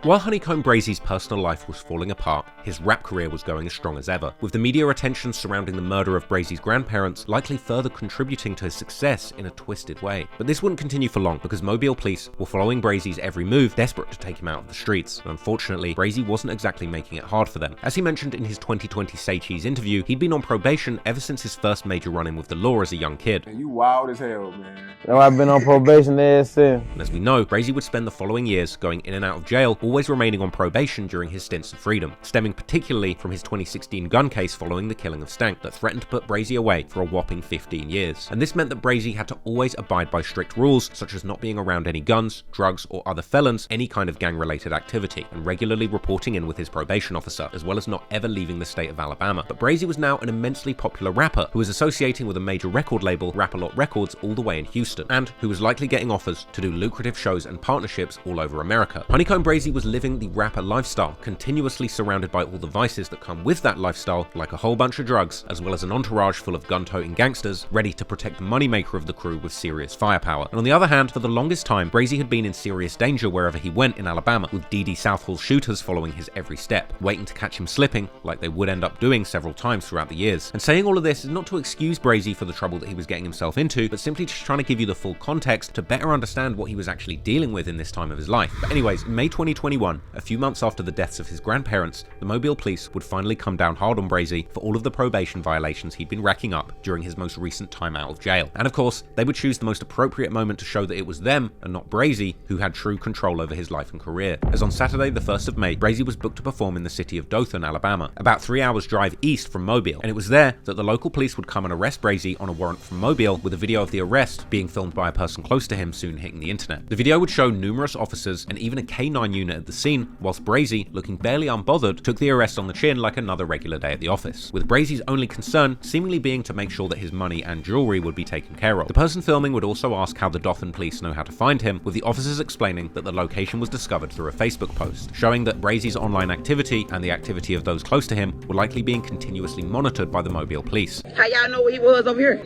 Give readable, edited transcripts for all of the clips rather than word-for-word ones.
While HoneyKomb Brazy's personal life was falling apart, his rap career was going as strong as ever, with the media attention surrounding the murder of Brazy's grandparents likely further contributing to his success in a twisted way. But this wouldn't continue for long, because Mobile police were following Brazy's every move, desperate to take him out of the streets. And unfortunately, Brazy wasn't exactly making it hard for them. As he mentioned in his 2020 Say Cheese interview, he'd been on probation ever since his first major run-in with the law as a young kid. You wild as hell, man. No, I've been on probation ever since. And as we know, Brazy would spend the following years going in and out of jail, always remaining on probation during his stints of freedom, stemming particularly from his 2016 gun case following the killing of Stank that threatened to put Brazy away for a whopping 15 years. And this meant that Brazy had to always abide by strict rules, such as not being around any guns, drugs, or other felons, any kind of gang-related activity, and regularly reporting in with his probation officer, as well as not ever leaving the state of Alabama. But Brazy was now an immensely popular rapper who was associating with a major record label, Rap-A-Lot Records, all the way in Houston, and who was likely getting offers to do lucrative shows and partnerships all over America. HoneyKomb Brazy was living the rapper lifestyle, continuously surrounded by all the vices that come with that lifestyle, like a whole bunch of drugs, as well as an entourage full of gun-toting gangsters, ready to protect the moneymaker of the crew with serious firepower. And on the other hand, for the longest time, Brazy had been in serious danger wherever he went in Alabama, with DD Southall shooters following his every step, waiting to catch him slipping, like they would end up doing several times throughout the years. And saying all of this is not to excuse Brazy for the trouble that he was getting himself into, but simply just trying to give you the full context to better understand what he was actually dealing with in this time of his life. But anyways, in May 2021, a few months after the deaths of his grandparents, the Mobile police would finally come down hard on Brazy for all of the probation violations he'd been racking up during his most recent time out of jail. And of course, they would choose the most appropriate moment to show that it was them and not Brazy who had true control over his life and career. As on Saturday, the 1st of May, Brazy was booked to perform in the city of Dothan, Alabama, about 3 hours drive east from Mobile. And it was there that the local police would come and arrest Brazy on a warrant from Mobile, with a video of the arrest being filmed by a person close to him soon hitting the internet. The video would show numerous officers and even a K9 unit at the scene, whilst Brazy, looking barely unbothered, took the arrest on the chin like another regular day at the office, with Brazy's only concern seemingly being to make sure that his money and jewelry would be taken care of. The person filming would also ask how the Dothan police know how to find him, with the officers explaining that the location was discovered through a Facebook post, showing that Brazy's online activity and the activity of those close to him were likely being continuously monitored by the Mobile police. How y'all know where he was over here?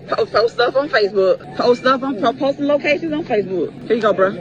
Post stuff on Facebook. Posting locations on Facebook. Here you go, bro.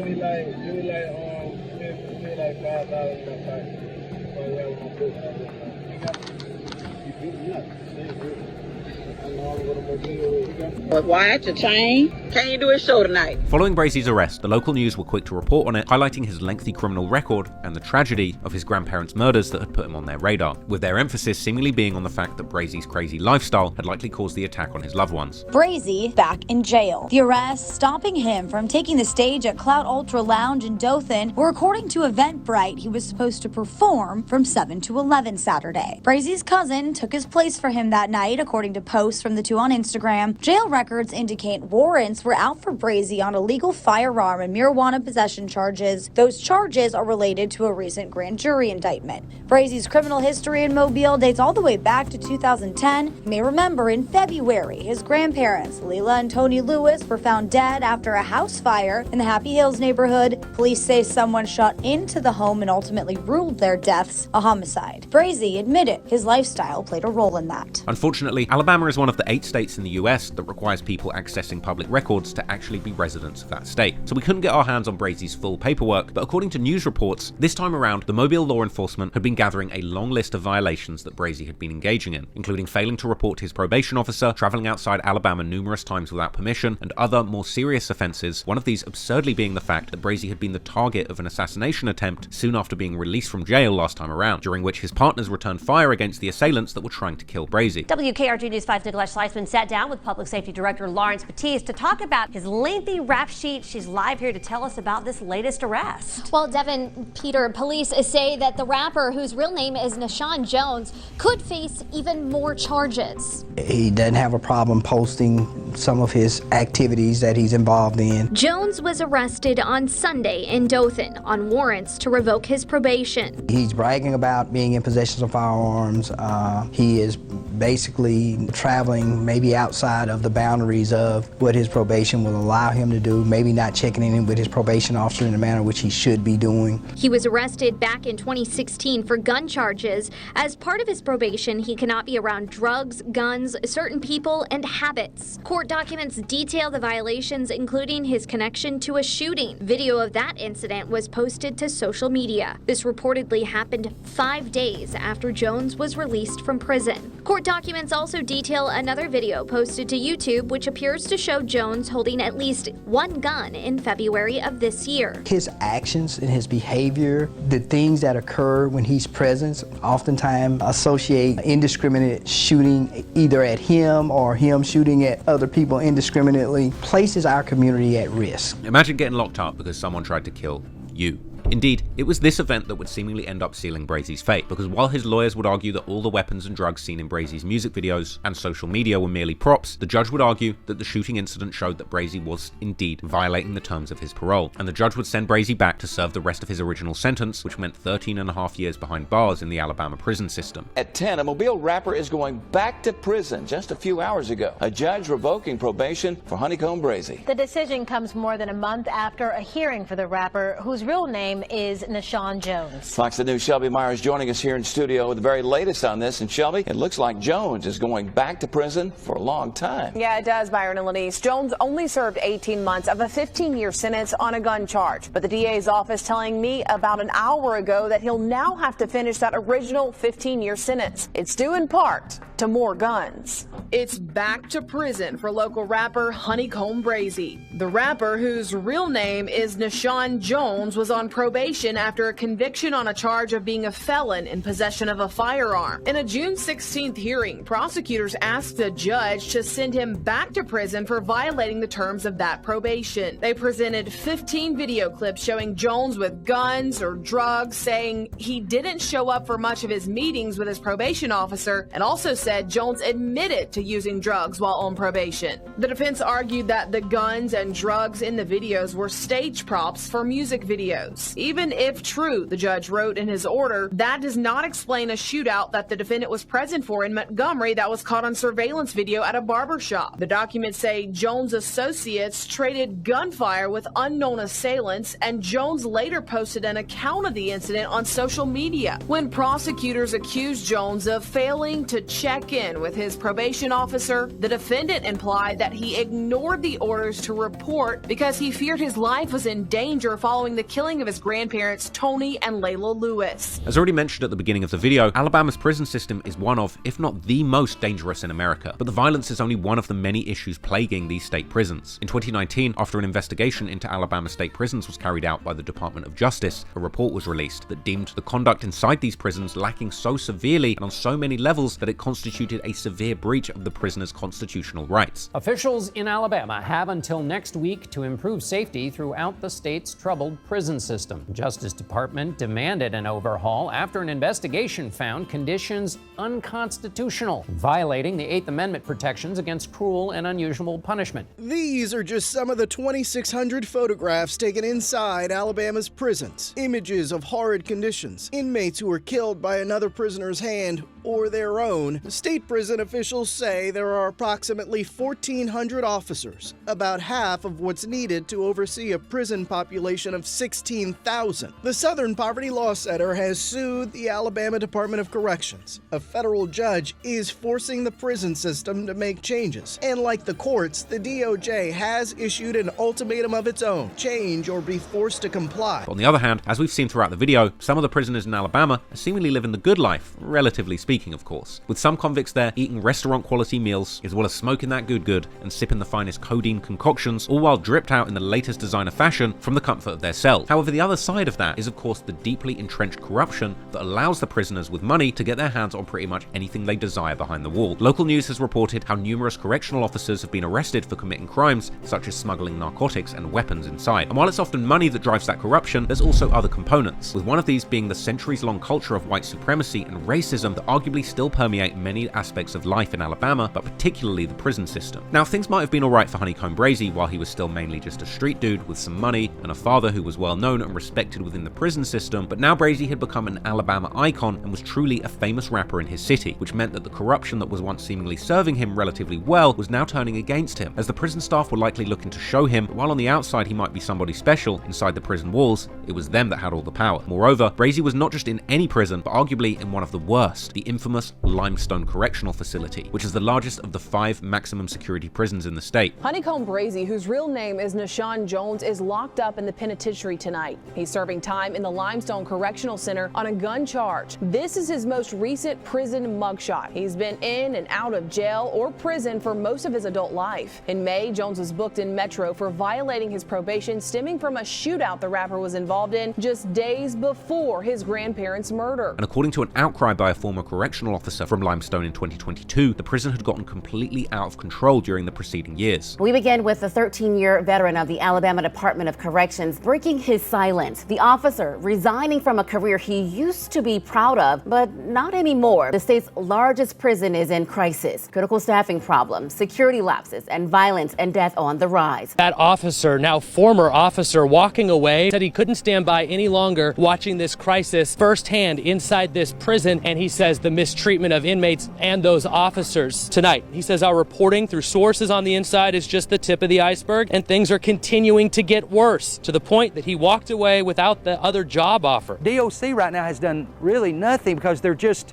Watch your chain. Can't you do his show tonight? Following Brazy's arrest, the local news were quick to report on it, highlighting his lengthy criminal record and the tragedy of his grandparents' murders that had put him on their radar, with their emphasis seemingly being on the fact that Brazy's crazy lifestyle had likely caused the attack on his loved ones. Brazy back in jail. The arrest stopping him from taking the stage at Cloud Ultra Lounge in Dothan, where according to Eventbrite, he was supposed to perform from 7 to 11 Saturday. Brazy's cousin took his place for him that night, according to posts from the two on Instagram. Jail records indicate warrants were out for Brazy on illegal firearm and marijuana possession charges. Those charges are related to a recent grand jury indictment. Brazy's criminal history in Mobile dates all the way back to 2010. You may remember in February, his grandparents, Leila and Tony Lewis, were found dead after a house fire in the Happy Hills neighborhood. Police say someone shot into the home and ultimately ruled their deaths a homicide. Brazy admitted his lifestyle played a role in that. Unfortunately, Alabama is one of the 8 states in the US that requires people accessing public records to actually be residents of that state. So we couldn't get our hands on Brazy's full paperwork, but according to news reports, this time around, the Mobile law enforcement had been gathering a long list of violations that Brazy had been engaging in, including failing to report his probation officer, traveling outside Alabama numerous times without permission, and other more serious offenses, one of these absurdly being the fact that Brazy had been the target of an assassination attempt soon after being released from jail last time around, during which his partners returned fire against the assailants that were trying to kill Brazy. WKRG News 5's Nicolette Schleisman sat down with Public Safety Director Lawrence Batiste to talk about his lengthy rap sheet. She's live here to tell us about this latest arrest. Well, Devin, Peter, police say that the rapper, whose real name is Nashawn Jones, could face even more charges. He doesn't have a problem posting some of his activities that he's involved in. Jones was arrested on Sunday in Dothan on warrants to revoke his probation. He's bragging about being in possession of firearms. He is basically traveling maybe outside of the boundaries of what his probation will allow him to do, maybe not checking in with his probation officer in the manner which he should be doing. He was arrested back in 2016 for gun charges. As part of his probation, he cannot be around drugs, guns, certain people, and habits. Court Court documents detail the violations, including his connection to a shooting. Video of that incident was posted to social media. This reportedly happened 5 days after Jones was released from prison. Court documents also detail another video posted to YouTube, which appears to show Jones holding at least one gun in February of this year. His actions and his behavior, the things that occur when he's present, oftentimes associate indiscriminate shooting either at him or him shooting at other people indiscriminately, places our community at risk. Imagine getting locked up because someone tried to kill you. Indeed, it was this event that would seemingly end up sealing Brazy's fate, because while his lawyers would argue that all the weapons and drugs seen in Brazy's music videos and social media were merely props, the judge would argue that the shooting incident showed that Brazy was indeed violating the terms of his parole, and the judge would send Brazy back to serve the rest of his original sentence, which meant 13.5 years behind bars in the Alabama prison system. At 10, a Mobile rapper is going back to prison just a few hours ago. A judge revoking probation for HoneyKomb Brazy. The decision comes more than a month after a hearing for the rapper, whose real name is Nashawn Jones. Fox News' Shelby Myers joining us here in studio with the very latest on this. And Shelby, it looks like Jones is going back to prison for a long time. Yeah, it does, Byron and Lenise. Jones only served 18 months of a 15-year sentence on a gun charge. But the DA's office telling me about an hour ago that he'll now have to finish that original 15-year sentence. It's due in part to more guns. It's back to prison for local rapper HoneyKomb Brazy. The rapper, whose real name is Nashawn Jones, was on probation after a conviction on a charge of being a felon in possession of a firearm. In a June 16th hearing, prosecutors asked the judge to send him back to prison for violating the terms of that probation. They presented 15 video clips showing Jones with guns or drugs, saying he didn't show up for much of his meetings with his probation officer, and also said Jones admitted to using drugs while on probation. The defense argued that the guns and drugs in the videos were stage props for music videos. Even if true, the judge wrote in his order, that does not explain a shootout that the defendant was present for in Montgomery that was caught on surveillance video at a barber shop. The documents say Jones' associates traded gunfire with unknown assailants, and Jones later posted an account of the incident on social media. When prosecutors accused Jones of failing to check in with his probation officer, the defendant implied that he ignored the orders to report because he feared his life was in danger following the killing of his grandparents, Tony and Layla Lewis. As already mentioned at the beginning of the video, Alabama's prison system is one of, if not the most dangerous in America, but the violence is only one of the many issues plaguing these state prisons. In 2019, after an investigation into Alabama state prisons was carried out by the Department of Justice, a report was released that deemed the conduct inside these prisons lacking so severely and on so many levels that it constituted a severe breach of the prisoners' constitutional rights. Officials in Alabama have until next week to improve safety throughout the state's troubled prison system. Justice Department demanded an overhaul after an investigation found conditions unconstitutional, violating the 8th Amendment protections against cruel and unusual punishment. These are just some of the 2,600 photographs taken inside Alabama's prisons. Images of horrid conditions, inmates who were killed by another prisoner's hand or their own. State prison officials say there are approximately 1,400 officers, about half of what's needed to oversee a prison population of 16,000. The Southern Poverty Law Center has sued the Alabama Department of Corrections. A federal judge is forcing the prison system to make changes. And like the courts, the DOJ has issued an ultimatum of its own: change or be forced to comply. But on the other hand, as we've seen throughout the video, some of the prisoners in Alabama are seemingly living the good life, relatively speaking, of course, with some convicts there eating restaurant-quality meals, as well as smoking that good and sipping the finest codeine concoctions, all while dripped out in the latest designer fashion from the comfort of their cell. However, the other side of that is, of course, the deeply entrenched corruption that allows the prisoners with money to get their hands on pretty much anything they desire behind the wall. Local news has reported how numerous correctional officers have been arrested for committing crimes such as smuggling narcotics and weapons inside. And while it's often money that drives that corruption, there's also other components, with one of these being the centuries-long culture of white supremacy and racism that arguably still permeate many aspects of life in Alabama, but particularly the prison system. Now, things might have been alright for HoneyKomb Brazy while he was still mainly just a street dude with some money and a father who was well known and respected within the prison system, but now Brazy had become an Alabama icon and was truly a famous rapper in his city, which meant that the corruption that was once seemingly serving him relatively well was now turning against him, as the prison staff were likely looking to show him that while on the outside he might be somebody special, inside the prison walls, it was them that had all the power. Moreover, Brazy was not just in any prison, but arguably in one of the worst. The infamous Limestone Correctional Facility, which is the largest of the 5 maximum security prisons in the state. HoneyKomb Brazy, whose real name is Nashon Jones, is locked up in the penitentiary tonight. He's serving time in the Limestone Correctional Center on a gun charge. This is his most recent prison mugshot. He's been in and out of jail or prison for most of his adult life. In May, Jones was booked in Metro for violating his probation stemming from a shootout the rapper was involved in just days before his grandparents' murder. And according to an outcry by a former correctional officer from Limestone in 2022, the prison had gotten completely out of control during the preceding years. We begin with the 13-year veteran of the Alabama Department of Corrections breaking his silence. The officer resigning from a career he used to be proud of, but not anymore. The state's largest prison is in crisis. Critical staffing problems, security lapses, and violence and death on the rise. That officer, now former officer, walking away, said he couldn't stand by any longer watching this crisis firsthand inside this prison, and he says the mistreatment of inmates and those officers tonight. He says our reporting through sources on the inside is just the tip of the iceberg, and things are continuing to get worse, to the point that he walked away without the other job offer. DOC right now has done really nothing because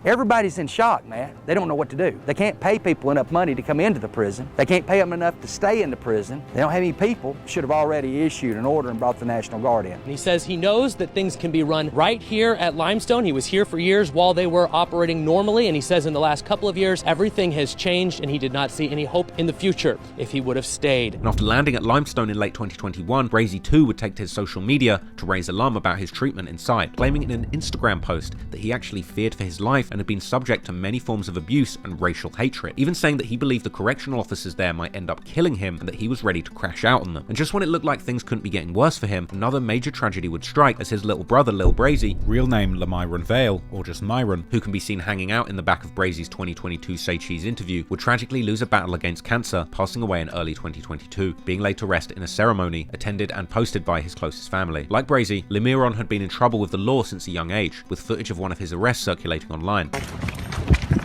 everybody's in shock, man. They don't know what to do. They can't pay people enough money to come into the prison. They can't pay them enough to stay in the prison. They don't have any people. Should have already issued an order and brought the National Guard in. He says he knows that things can be run right here at Limestone. He was here for years while they were operating normally, and he says in the last couple of years everything has changed, and he did not see any hope in the future if he would have stayed. And after landing at Limestone in late 2021, Brazy too would take to his social media to raise alarm about his treatment inside, claiming in an Instagram post that he actually feared for his life and had been subject to many forms of abuse and racial hatred, even saying that he believed the correctional officers there might end up killing him and that he was ready to crash out on them. And just when it looked like things couldn't be getting worse for him, another major tragedy would strike as his little brother, Lil Brazy, real name Lamyron Vale, or just Myron, who can be seen hanging out in the back of Brazy's 2022 Say Cheese interview, would tragically lose a battle against cancer, passing away in early 2022, being laid to rest in a ceremony attended and posted by his closest family. Like Brazy, Lamyron had been in trouble with the law since a young age, with footage of one of his arrests circulating online.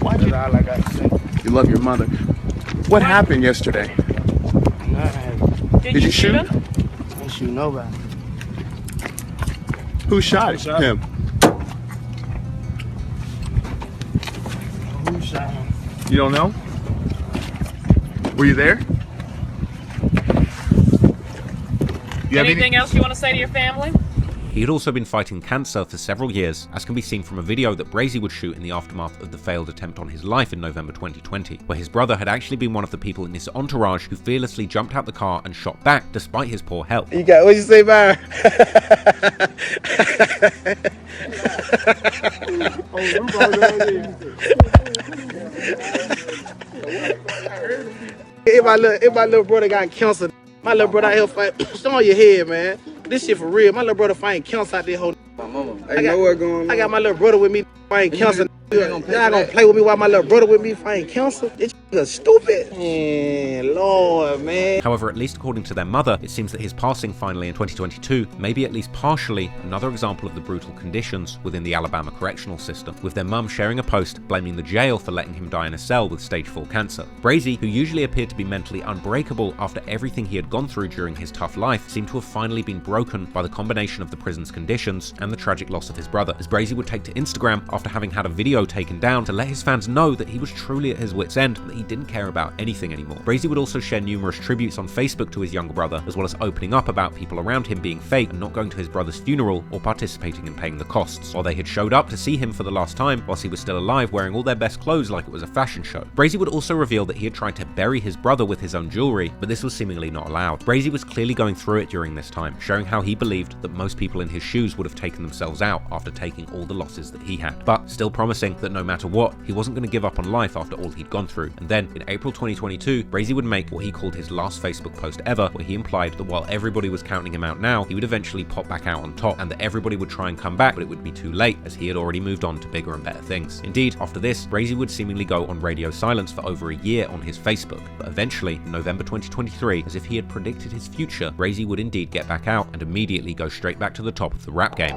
Why'd you lie like I said? You love your mother. What happened yesterday? Did you shoot? I didn't shoot nobody. Who shot him? Who shot him? You don't know? Were you there? Anything else you want to say to your family? He had also been fighting cancer for several years, as can be seen from a video that Brazy would shoot in the aftermath of the failed attempt on his life in November 2020, where his brother had actually been one of the people in his entourage who fearlessly jumped out the car and shot back despite his poor health. You got what you say, Byron? If my little brother got cancer, my little brother out here fight. Stay on your head, man. This shit for real. My little brother fighting cancer out there whole. My mama. I got my little brother with me fighting cancer. You're not gonna play with me while my little brother with me fighting cancer? This is stupid. Man, Lord, man. However, at least according to their mother, it seems that his passing finally in 2022 may be at least partially another example of the brutal conditions within the Alabama correctional system, with their mum sharing a post blaming the jail for letting him die in a cell with stage 4 cancer. Brazy, who usually appeared to be mentally unbreakable after everything he had gone through during his tough life, seemed to have finally been broken by the combination of the prison's conditions and the tragic loss of his brother, as Brazy would take to Instagram after having had a video taken down to let his fans know that he was truly at his wit's end and that he didn't care about anything anymore. Brazy would also share numerous tributes on Facebook to his younger brother, as well as opening up about people around him being fake and not going to his brother's funeral or participating in paying the costs, while they had showed up to see him for the last time whilst he was still alive, wearing all their best clothes like it was a fashion show. Brazy would also reveal that he had tried to bury his brother with his own jewelry, but this was seemingly not allowed. Brazy was clearly going through it during this time, sharing how he believed that most people in his shoes would have taken themselves out after taking all the losses that he had, but still promising that no matter what, he wasn't going to give up on life after all he'd gone through. And then, in April 2022, Brazy would make what he called his last Facebook post ever, where he implied that while everybody was counting him out now, he would eventually pop back out on top, and that everybody would try and come back, but it would be too late, as he had already moved on to bigger and better things. Indeed, after this, Brazy would seemingly go on radio silence for over a year on his Facebook, but eventually, in November 2023, as if he had predicted his future, Brazy would indeed get back out and immediately go straight back to the top of the rap game.